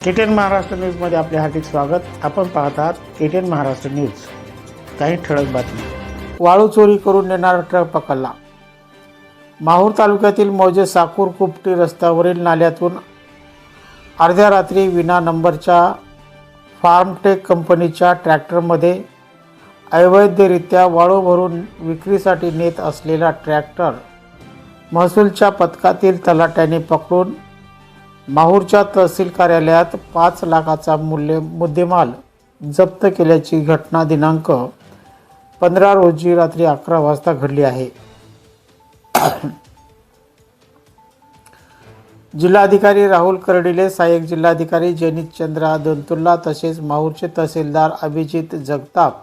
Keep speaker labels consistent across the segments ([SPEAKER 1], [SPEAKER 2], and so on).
[SPEAKER 1] KTN Maharashtra न्यूजमध्ये आपले हार्दिक स्वागत। आपण पाहत आहात KTN महाराष्ट्र न्यूज। काही ठळक बातमी। वाळू चोरी करून नेणारा ट्रक पकडला। माहूर तालुक्यातील मौजे साकूर कुपटी रस्त्यावरील नाल्यातून अर्ध्या रात्री विना नंबरच्या फार्मटेक कंपनीच्या ट्रॅक्टरमध्ये अवैधरित्या वाळू भरून विक्रीसाठी नेत असलेला ट्रॅक्टर महसूलच्या पथकातील तलाट्याने पकडून माहूरच्या तहसील कार्यालयात 5 लाखाचा मुद्देमाल जप्त केल्याची घटना दिनांक 15 रोजी रात्री 11 वाजता घडली आहे। जिल्हाधिकारी राहुल कर्डिले, सहाय्यक जिल्हाधिकारी जेनित चंद्रा दंतुल्ला तसेच माहूरचे तहसीलदार अभिजित जगताप,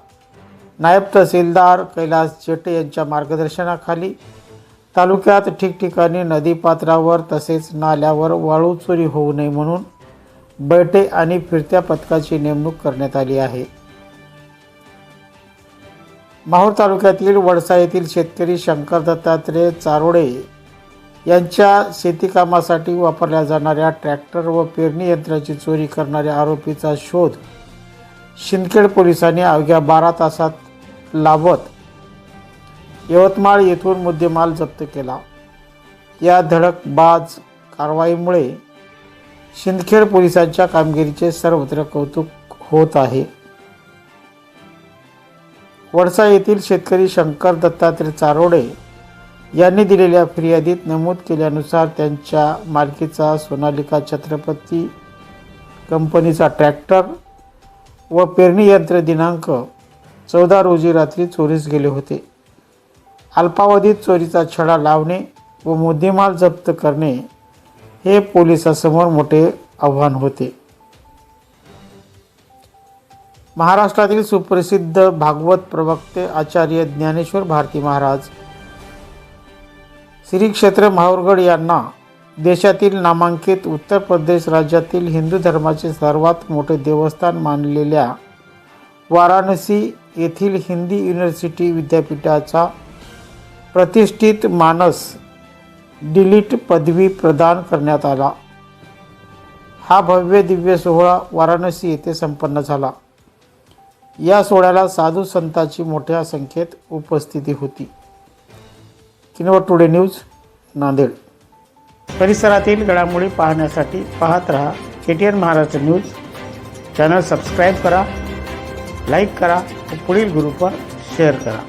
[SPEAKER 1] नायब तहसीलदार कैलास जेटे यांच्या मार्गदर्शनाखाली तालुक्यात ठिकठिकाणी नदीपात्रावर तसेच नाल्यावर वाळू चोरी होऊ नये म्हणून बैठे आणि फिरत्या पथकाची नेमणूक करण्यात आली आहे। माहूर तालुक्यातील वडसा येथील शेतकरी शंकर दत्तात्रय चारोडे यांच्या शेतीकामासाठी वापरल्या जाणाऱ्या ट्रॅक्टर व पेरणी यंत्राची चोरी करणाऱ्या आरोपीचा शोध शिंदखेड पोलिसांनी अवघ्या 12 तासात लावत यवतमाळ येथून मुद्देमाल जप्त केला। या धडकबाज कारवाईमुळे शिंदखेड पोलिसांच्या कामगिरीचे सर्वत्र कौतुक होत आहे। वडसा येथील शेतकरी शंकर दत्तात्रय चारोडे यांनी दिलेल्या फिर्यादीत नमूद केल्यानुसार त्यांच्या मालकीचा सोनालिका छत्रपती कंपनीचा ट्रॅक्टर व पेरणी यंत्र दिनांक 14 रोजी रात्री चोरीस गेले होते। अल्पावधीत चोरीचा छडा लावणे व मुद्देमाल जप्त करणे हे पोलिसांसमोर मोठे आव्हान होते। महाराष्ट्रातील सुप्रसिद्ध भागवत प्रवक्ते आचार्य ज्ञानेश्वर भारती महाराज श्री क्षेत्र माहूरगड यांना देशातील नामांकित उत्तर प्रदेश राज्यातील हिंदू धर्माचे सर्वात मोठे देवस्थान मानलेल्या वाराणसी येथील हिंदी युनिव्हर्सिटी विद्यापीठाचा प्रतिष्ठित मानस डिलीट पदवी प्रदान करण्यात आला। हा भव्य दिव्य सोहळा वाराणसी येथे संपन्न झाला। या सोहळ्याला साधू संतांची मोठ्या संख्येत उपस्थिती होती। Kinwat today news, Nanded. परिसरातील घडामोडी पाहण्यासाठी पाहत रहा KTN Maharashtra news. Channel subscribe करा, लाईक करा व पुढील ग्रुपवर शेअर करा।